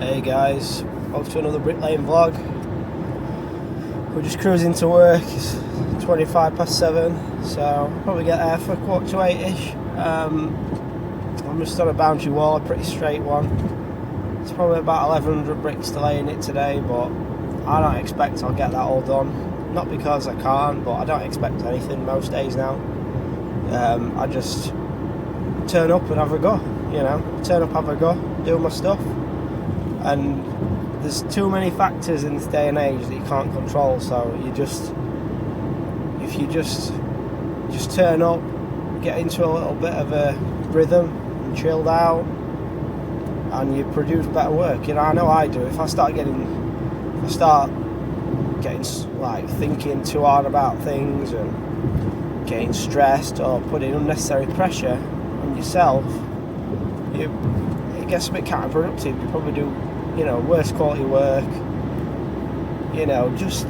Hey guys, welcome to another Bricklaying vlog. We're just cruising to work. It's 7:25, so probably get there for 7:45ish. I'm just on a boundary wall, a pretty straight one. It's probably about 1100 bricks to lay in it today, but I don't expect I'll get that all done. Not because I can't, but I don't expect anything most days now. I just turn up and have a go, turn up, have a go, do my stuff. And there's too many factors in this day and age that you can't control, so if you just turn up, get into a little bit of a rhythm and chilled out, and you produce better work. I know I do. If I start getting like thinking too hard about things and getting stressed or putting unnecessary pressure on yourself, it gets a bit counterproductive. You probably do worse quality work, just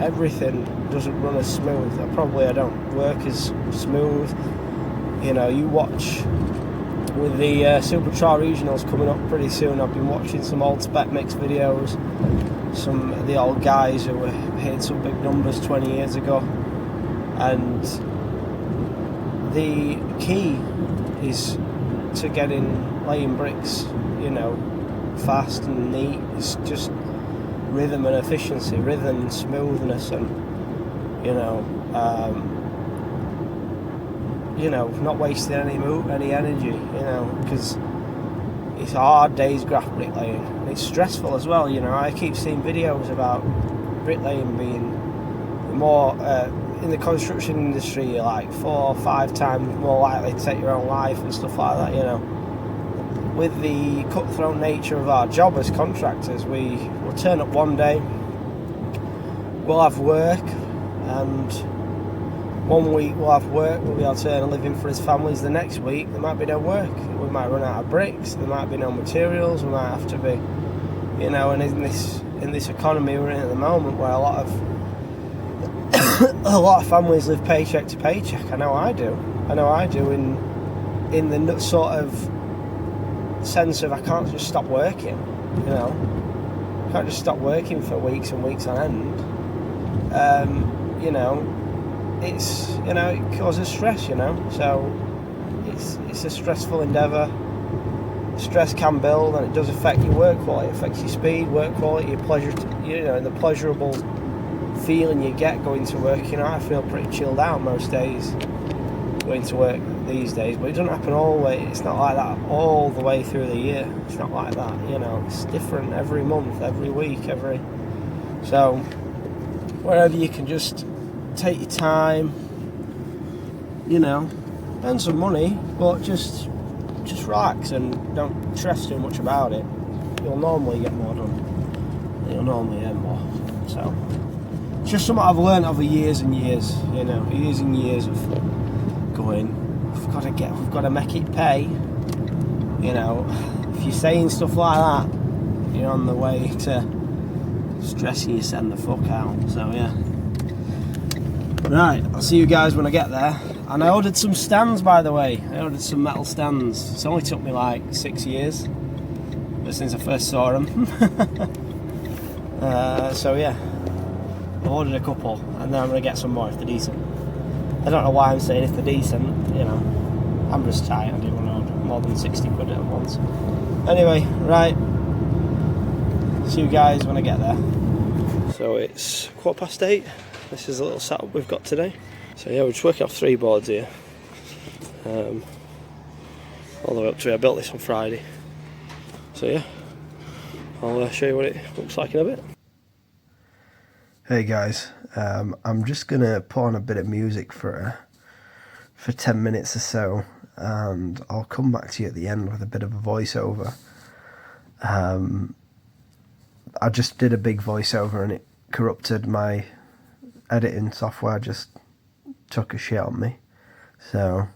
everything doesn't run as smooth. I don't work as smooth. You watch with the Super Trial Regionals coming up pretty soon. I've been watching some old Spec Mix videos, some of the old guys who were hitting some big numbers 20 years ago, and the key is to laying bricks, fast and neat. It's just rhythm and efficiency, rhythm and smoothness, and not wasting any energy, because it's a hard day's graph bricklaying, and it's stressful as well. I keep seeing videos about bricklaying being more in the construction industry, you're like 4 or 5 times more likely to take your own life and stuff like that. With the cutthroat nature of our job as contractors, we'll turn up one day, we'll have work, and one week we'll have work, we'll be able to earn a living for his families. The next week there might be no work, we might run out of bricks, there might be no materials, we might have to be, and in this economy we're in at the moment, where a lot of families live paycheck to paycheck. I know I do in the sort of sense of I can't just stop working, I can't just stop working for weeks and weeks on end. It's it causes stress, so it's a stressful endeavour. Stress can build, and it does affect your work quality, it affects your speed, work quality, your pleasure, and the pleasurable feeling you get going to work. I feel pretty chilled out most days going to work these days, but it doesn't happen all the way. It's not like that all the way through the year. It's not like that, it's different every month, every week, so wherever you can just take your time, earn some money, but just relax and don't stress too much about it. You'll normally get more done. You'll normally earn more. So it's just something I've learned over years and years, years and years of going, we've got to make it pay. If you're saying stuff like that, you're on the way to stressing you send the fuck out. So yeah. Right, I'll see you guys when I get there. And I ordered some stands, by the way. I ordered some metal stands. It's only took me like 6 years, but since I first saw them. So yeah, I ordered a couple, and then I'm going to get some more if they're decent. I don't know why I'm saying if they're decent, I'm just tight. I didn't want to order more than 60 quid at once. Anyway, right, see you guys when I get there. So it's 8:15. This is a little setup we've got today. So yeah, we're just working off 3 boards here. All the way up to here. I built this on Friday. So yeah, I'll show you what it looks like in a bit. Hey guys, I'm just gonna put on a bit of music for 10 minutes or so, and I'll come back to you at the end with a bit of a voiceover. I just did a big voiceover and it corrupted my editing software, just took a shit on me. So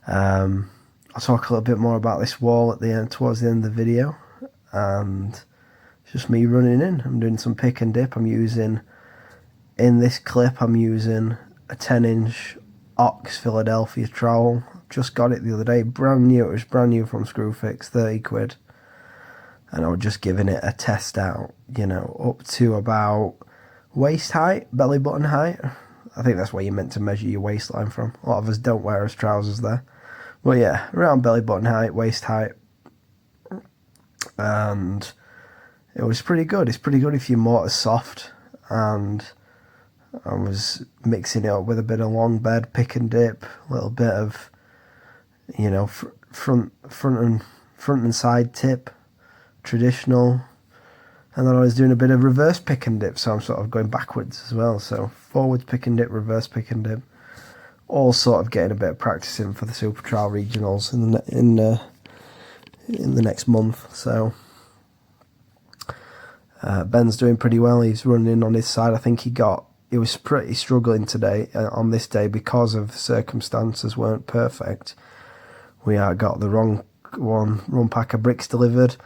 I'll talk a little bit more about this wall at the end, towards the end of the video, and it's just me running in. I'm doing some pick and dip. In this clip I'm using a 10-inch Ox Philadelphia trowel. Just got it the other day, brand new. It was brand new from Screwfix, 30 quid. and I was just giving it a test out, you know, up to about waist height, belly button height. I think that's where you're meant to measure your waistline from. A lot of us don't wear us trousers there. But yeah, around belly button height, waist height. And it was pretty good. It's pretty good if your mortar's soft. And I was mixing it up with a bit of long bed, pick and dip, a little bit of, you know, front and side tip, traditional. And then I was doing a bit of reverse pick and dip, so I'm sort of going backwards as well. So forwards pick and dip, reverse pick and dip, all sort of getting a bit of practice in for the Super Trial Regionals in the next month. So Ben's doing pretty well. He's running on his side. I think he was pretty struggling today on this day because of circumstances weren't perfect. We got the wrong pack of bricks delivered.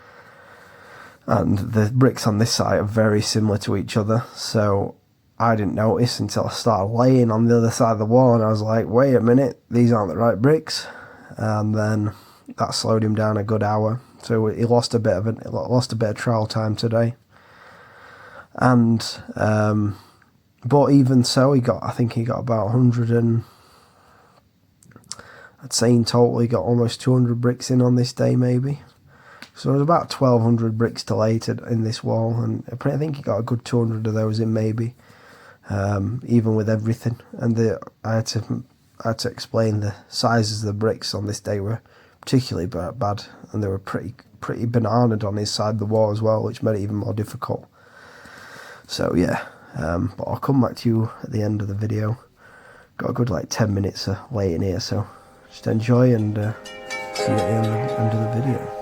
And the bricks on this site are very similar to each other, so I didn't notice until I started laying on the other side of the wall, and I was like, wait a minute, these aren't the right bricks. And then that slowed him down a good hour, so he lost a bit of trial time today. And but even so, I think he got about 100 and I'd say in total he got almost 200 bricks in on this day maybe. So there was about 1,200 bricks to lay in this wall, and I think he got a good 200 of those in maybe, even with everything. And I had to explain the sizes of the bricks on this day were particularly bad, and they were pretty bananaed on his side of the wall as well, which made it even more difficult. So yeah, but I'll come back to you at the end of the video. Got a good 10 minutes of laying here, so just enjoy and see you at the end of the video.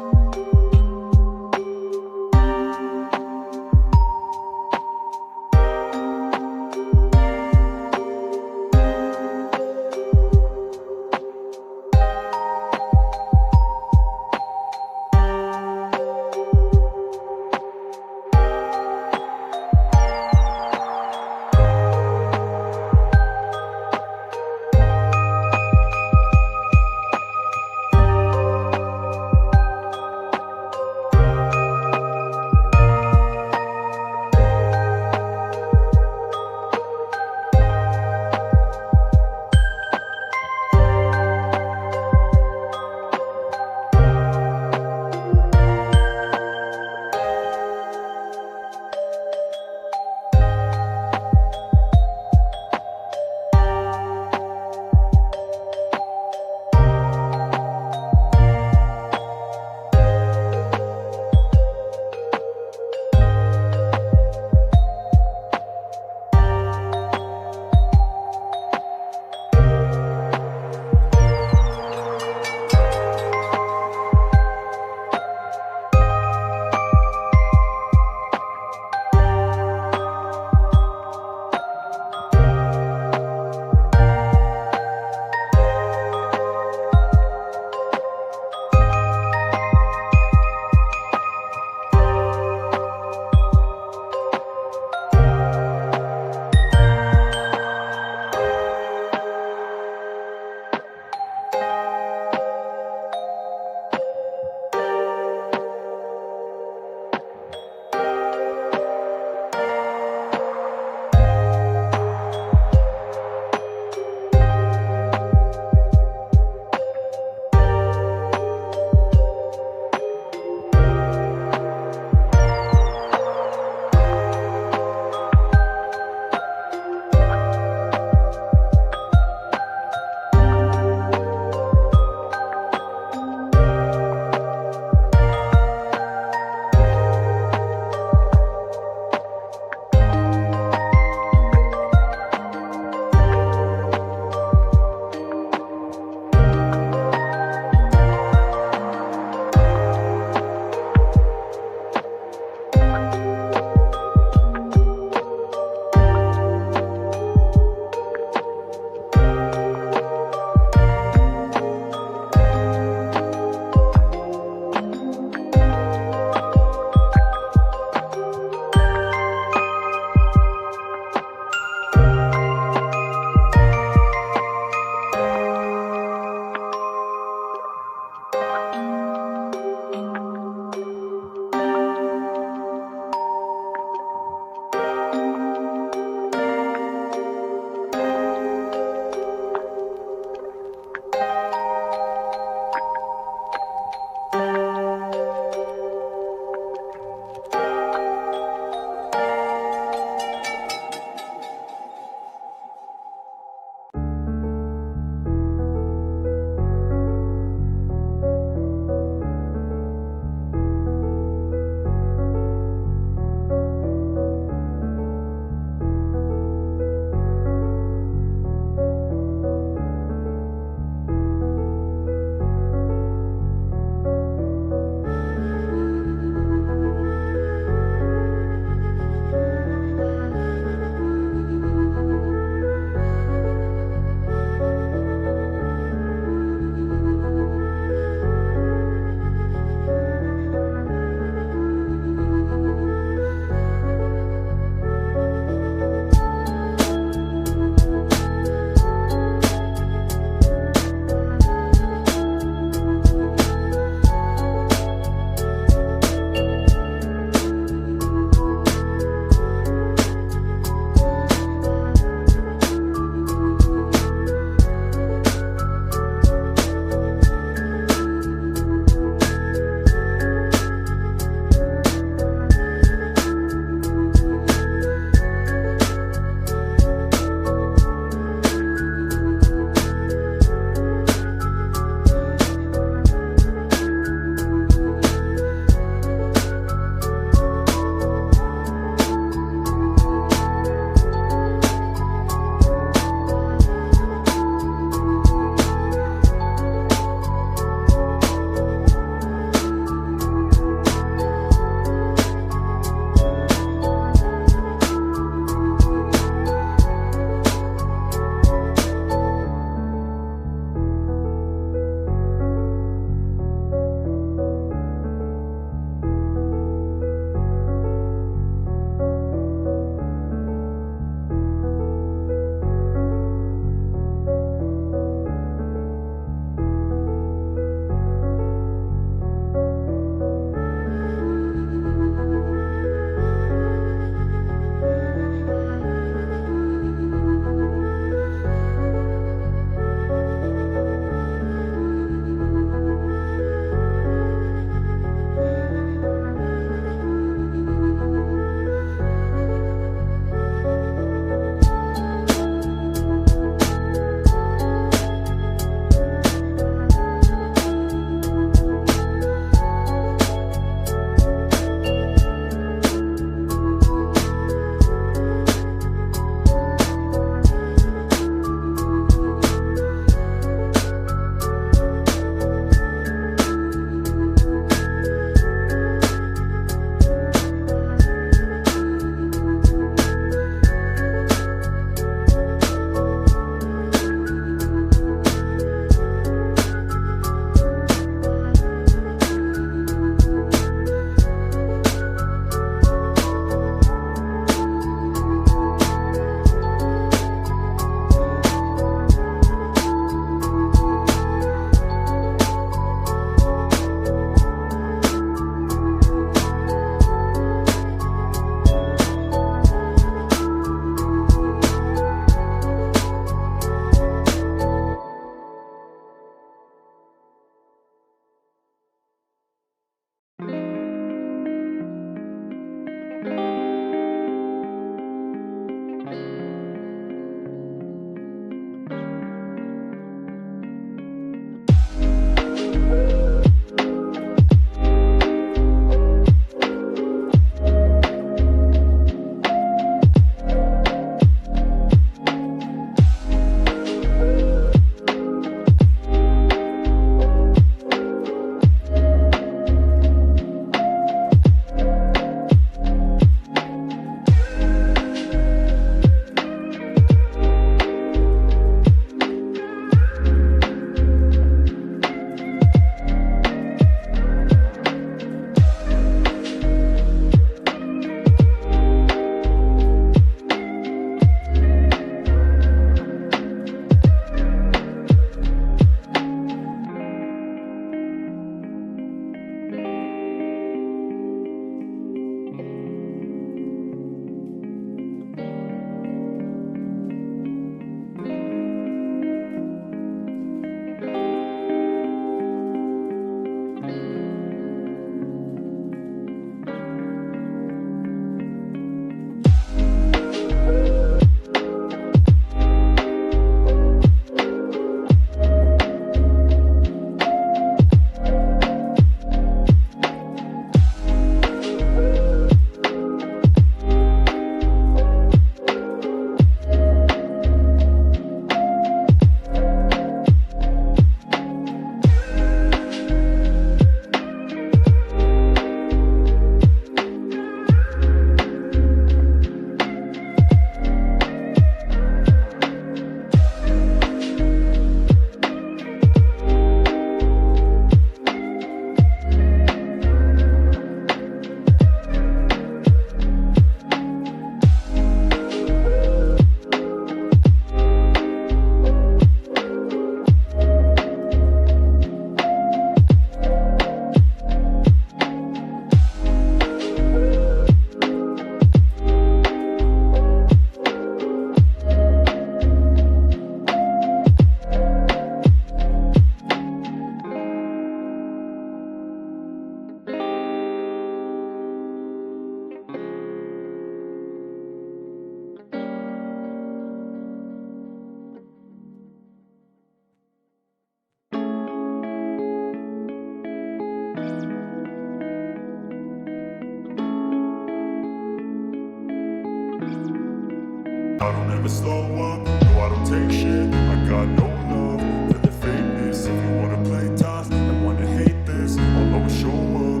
I don't ever slow up, no I don't take shit. I got no love for the fakeness. If you wanna play tough and wanna hate this, I'll always show up.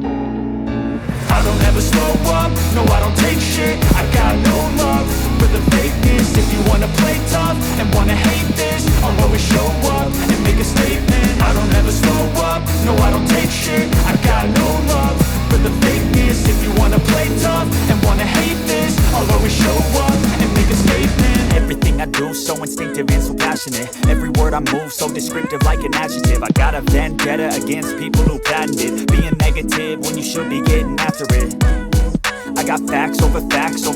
I don't ever slow up, no I don't take shit. I got no love for the fakeness. If you wanna play tough and wanna hate this, I'll always show up and make a statement. I don't ever slow up, no I don't take shit. I got no love for the fakeness. If you wanna play tough and wanna hate this, I'll always show up and make a statement. Everything I do so instinctive and so passionate. Every word I move so descriptive like an adjective. I got a vendetta against people who patented being negative when you should be getting after it. I got facts over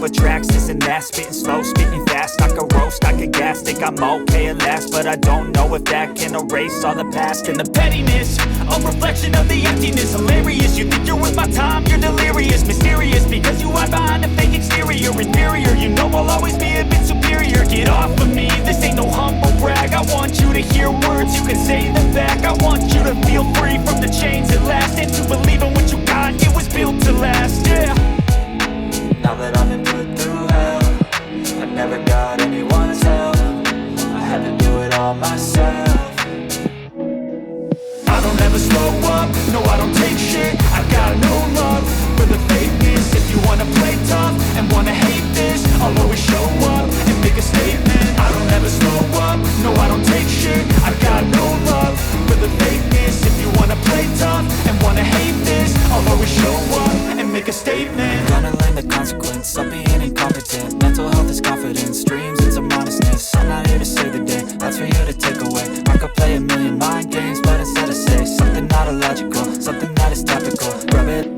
tracks, this and that. Spitting slow, spitting fast, I could roast, I could gas. Think I'm okay at last, but I don't know if that can erase all the past. And the pettiness, a reflection of the emptiness. Hilarious, you think you're worth my time, you're delirious. Mysterious, because you hide behind a fake exterior. Inferior, you know I'll always be a bit superior. Get off of me, this ain't no humble brag. I want you to hear words, you can say them back. I want you to feel free from the chains at last, and to believe in what you got, it was built to last, yeah. Now that I've been put through hell, I never got anyone's help. I had to do it all myself. I don't ever slow up, no I don't take shit. I got no love for the fakeness. If you wanna play tough and wanna hate this, I'll always show up and make a statement. I don't ever slow up, no I don't take shit. I got no love for the fakeness. If you wanna play tough and wanna hate this, I'll always show up and make a statement. Gonna learn the consequence of being incompetent. Mental health is confidence, dreams and some honestness. I'm not here to save the day, that's for you to take away. I could play a million mind games, but instead I say something not illogical, something that is topical. Rub it.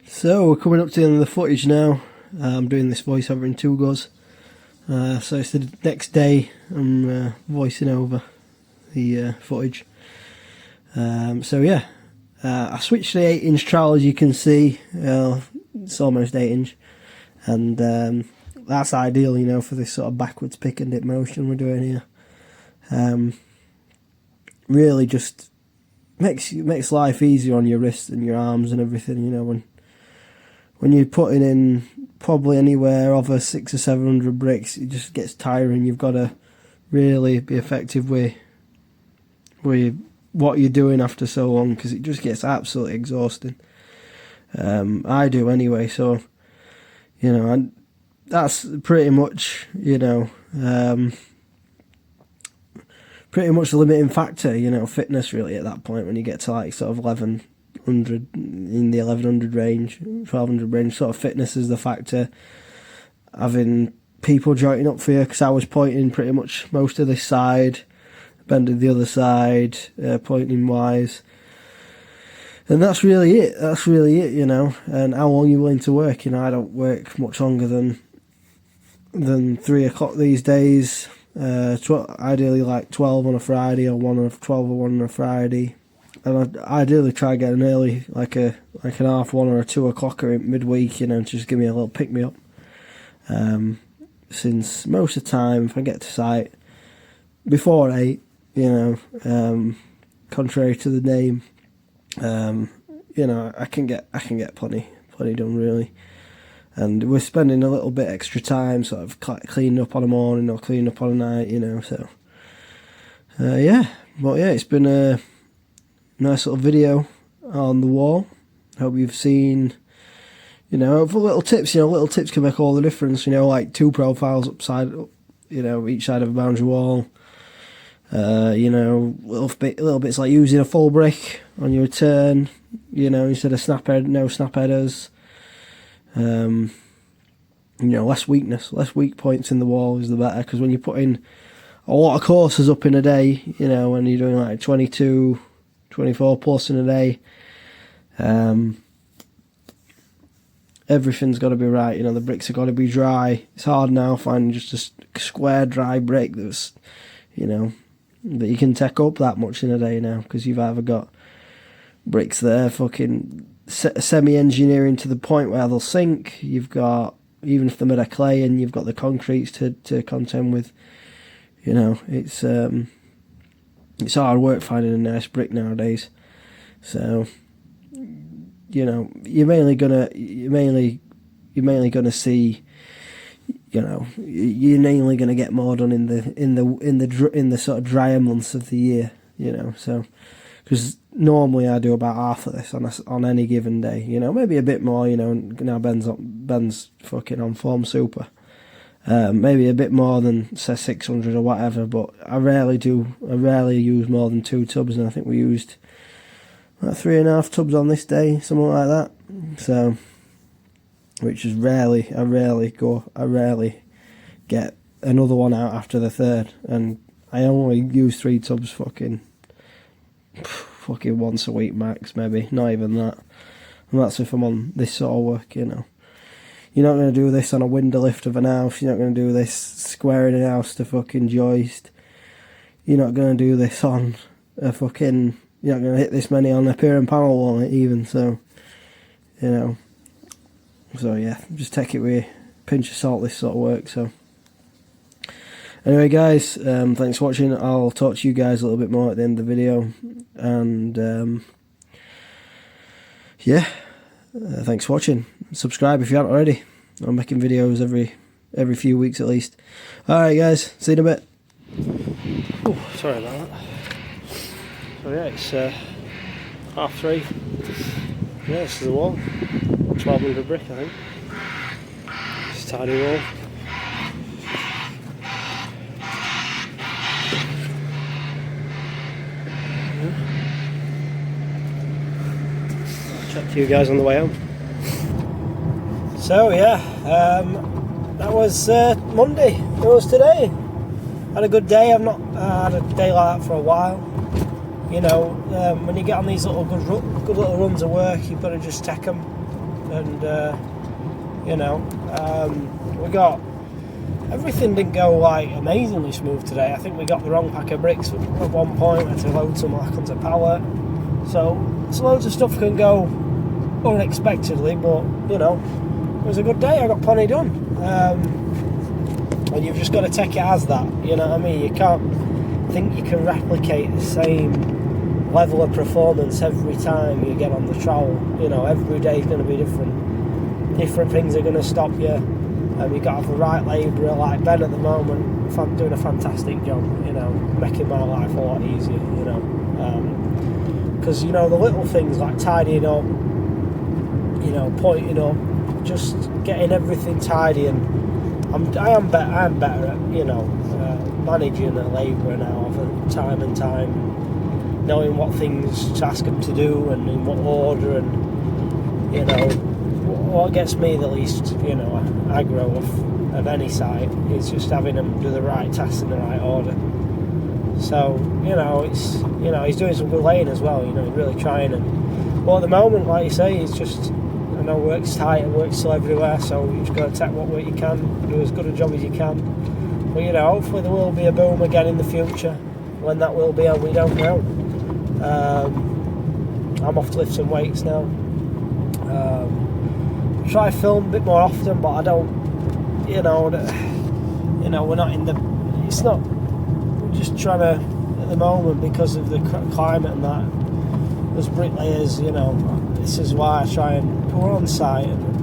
So we're coming up to the end of the footage now. I'm doing this voiceover in 2 goes. So it's the next day I'm voicing over the footage. So yeah, I switched to the 8-inch trowel, as you can see. It's almost 8-inch, and that's ideal, you know, for this sort of backwards pick and dip motion we're doing here. Really just makes life easier on your wrists and your arms and everything, you know, when you're putting in probably anywhere over 600 or 700 bricks, it just gets tiring. You've got to really be effective with what you're doing after so long, because it just gets absolutely exhausting. I do anyway, so, you know, and that's pretty much, you know, pretty much the limiting factor, you know, fitness really at that point, when you get to like sort of 1100, in the 1100 range, 1200 range, sort of fitness is the factor. Having people joining up for you, because I was pointing pretty much most of this side, bending the other side, pointing wise. And that's really it, you know. And how long you're willing to work, you know. I don't work much longer than 3 o'clock these days. Ideally like 12 on a Friday, or 12 or 1 on a Friday. And I ideally try getting early, like an half 1 or a 2 o'clocker midweek, you know, to just give me a little pick me up. Since most of the time, if I get to site before 8, you know, contrary to the name, you know, I can get plenty done really. And we're spending a little bit extra time sort of cleaning up on a morning or cleaning up on a night, you know. So yeah, but yeah, it's been a nice little video on the wall. Hope you've seen, you know, for little tips. You know, little tips can make all the difference. You know, like 2 profiles upside, you know, each side of a boundary wall. You know, little bits like using a full brick on your return, you know, instead of no snap headers. You know, less weak points in the wall is the better, because when you're putting a lot of courses up in a day, you know, when you're doing like 22, 24 plus in a day, everything's got to be right. You know, the bricks have got to be dry. It's hard now finding just a square dry brick that's, you know, that you can take up that much in a day now, because you've either got bricks that are fucking semi-engineering to the point where they'll sink. You've got, even if they're made of clay, and you've got the concretes to contend with. You know, it's hard work finding a nice brick nowadays. So, you know, you're mainly gonna see, you know, you're mainly gonna get more done in the sort of drier months of the year. You know, so because normally I do about half of this on any given day. You know, maybe a bit more. You know, now Ben's fucking on form super. Maybe a bit more than say 600 or whatever, but I rarely use more than 2 tubs, and I think we used like 3.5 tubs on this day, something like that. So, which is rarely. I rarely get another one out after the third, and I only use 3 tubs fucking once a week max, maybe, not even that. And that's if I'm on this sort of work, you know. You're not going to do this on a window lift of an house. You're not going to do this squaring a house to fucking joist. You're not going to do this on a fucking... You're not going to hit this many on a pier and panel wall even, so... You know. So yeah, just take it with a pinch of salt, this sort of work, so... Anyway guys, thanks for watching. I'll talk to you guys a little bit more at the end of the video. And... yeah. Thanks for watching. Subscribe if you haven't already. I'm making videos every few weeks at least. Alright guys, see you in a bit. Oh, sorry about that. So yeah, it's 3:30. Yeah, this is the wall. 1200 brick, I think. It's a tiny wall. Chat to you guys on the way home. So yeah, that was Monday. It was today. Had a good day. I've not had a day like that for a while. You know, when you get on these little good little runs of work, you've got to just take them. And you know, everything didn't go like amazingly smooth today. I think we got the wrong pack of bricks at one point. We had to load some like onto a pallet. So loads of stuff can go unexpectedly, but you know, it was a good day. I got plenty done, and you've just got to take it as that. You know what I mean? You can't think you can replicate the same level of performance every time you get on the trowel. You know, every day is going to be different. Different things are going to stop you. You've got to have the right labourer, like Ben at the moment, doing a fantastic job. You know, making my life a lot easier. You know, because you know the little things like tidying up, you know, pointing up, just getting everything tidy, and I am better at, you know, managing a labourer now over time and time, knowing what things to ask them to do and in what order, and you know what gets me the least, aggro of any site is just having them do the right tasks in the right order. So, it's, he's doing some good laying as well, he's really trying. But at the moment, like you say, it's just, I know work's tight and work's still everywhere, so you just got to take what work you can, do as good a job as you can. But, hopefully there will be a boom again in the future. When that will be, we don't know. I'm off to lift some weights now. Try to film a bit more often, but I don't, we're not in the, it's not, we're just trying to, at the moment, because of the climate and that, as bricklayers, this is why I try and, we're on site and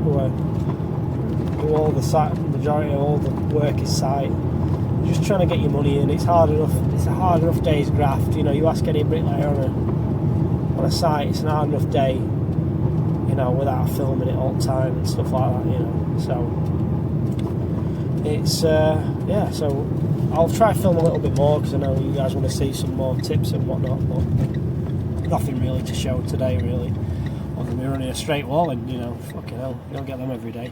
do all the site, majority of all the work is site. Just trying to get your money in. It's hard enough. It's a hard enough day's graft. You ask any bricklayer on a site, it's an hard enough day. Without filming it all the time and stuff like that. So it's So I'll try to film a little bit more because I know you guys want to see some more tips and whatnot. But nothing really to show today, really. Other than we're running a straight wall, and fucking hell, you don't get them every day.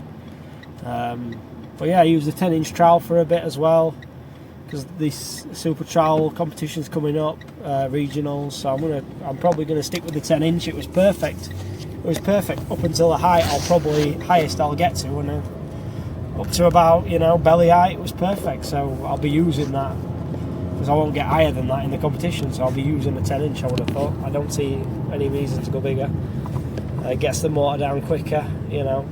But yeah, I use the 10-inch trowel for a bit as well, because this super trowel competition's coming up, regionals. So I'm probably gonna stick with the 10-inch. It was perfect. It was perfect up until the height. Highest I'll get to, and up to about belly height. It was perfect. So I'll be using that because I won't get higher than that in the competition. So I'll be using the 10-inch. I would have thought. I don't see any reason to go bigger. It gets the mortar down quicker. I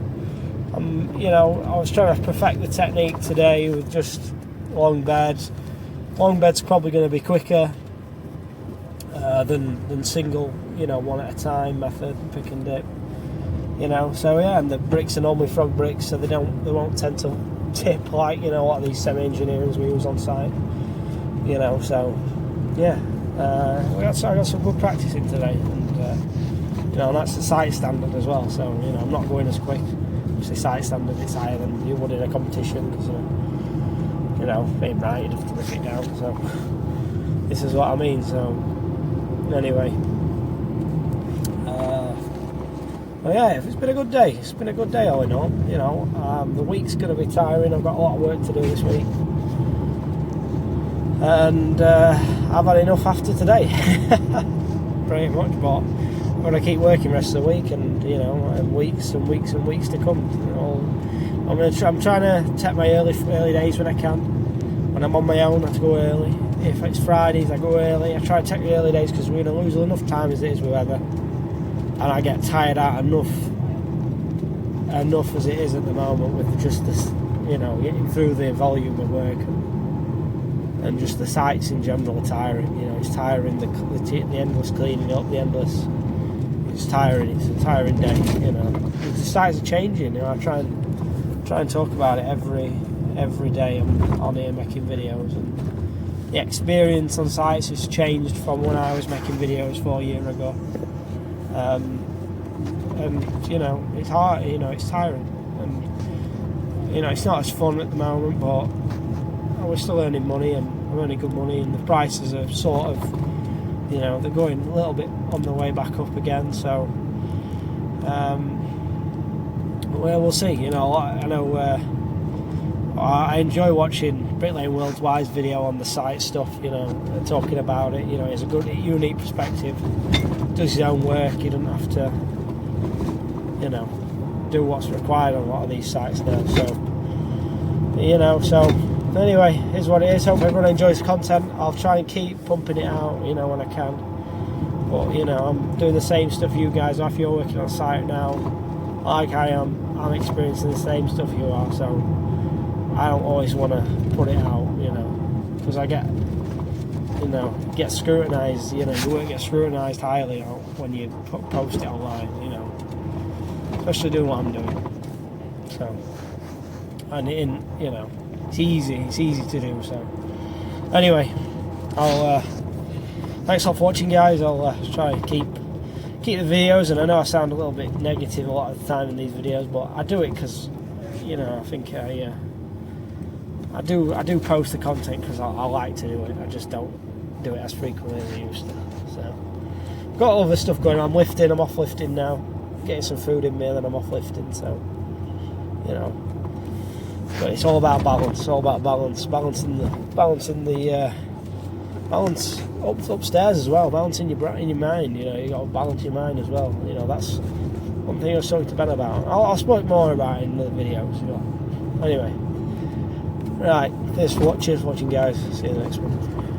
was trying to perfect the technique today with just long beds. Long bed's probably going to be quicker than single, one at a time method, pick and dip. So yeah, and the bricks are normally frog bricks, so they won't tend to tip like a lot of these semi-engineers we use on site. So yeah, I got some good practice in today, and and that's the site standard as well. So I'm not going as quick. Obviously, site standard is higher than you would in a competition because being right, you'd have to rip it down. So this is what I mean. So anyway, yeah, it's been a good day. It's been a good day all in all. The week's going to be tiring. I've got a lot of work to do this week, and I've had enough after today, pretty much. But I'm going to keep working the rest of the week, and weeks and weeks and weeks to come. I'm trying to take my early days when I can. When I'm on my own, I have to go early. If it's Fridays, I go early. I try to take the early days because we're going to lose enough time as it is with weather, and I get tired out enough as it is at the moment with just this, getting through the volume of work and just the sites in general are tiring. It's tiring. The endless cleaning up, it's tiring. It's a tiring day. The sites are changing. I try and talk about it every day. I'm on here making videos, and the experience on sites has changed from when I was making videos 4 years ago. And it's hard. It's tiring, and it's not as fun at the moment. But we're still earning money, and I'm earning good money, and the prices are sort of, they're going a little bit on the way back up again. So, well, we'll see. I know. I enjoy watching Bricklaying Worldwide's video on the site stuff, talking about it. It's a good, unique perspective. Does his own work. He doesn't have to, do what's required on a lot of these sites now. So, so anyway, here's what it is. Hope everyone enjoys the content. I'll try and keep pumping it out, when I can. But, I'm doing the same stuff you guys are. If you're working on site now, like I am, I'm experiencing the same stuff you are. So I don't always want to put it out, because I get scrutinised. Your work gets scrutinised highly when you post it online. Especially doing what I'm doing. So, and it's easy to do. So, anyway, I'll thanks a lot for watching, guys. I'll try and keep the videos, and I know I sound a little bit negative a lot of the time in these videos, but I do it because I think I do post the content because I like to do it. I just don't do it as frequently as I used to. So, got other stuff going on. I'm off lifting now. getting some food in me, and then I'm off lifting. So, you know, but it's all about balance. It's all about balance, balancing the balance upstairs as well, balancing your mind. You know, you got to balance your mind as well. You know, that's one thing I was talking to Ben about. I'll speak more about it in the videos. You know. Anyway, right. Thanks for watching, guys. See you in the next one.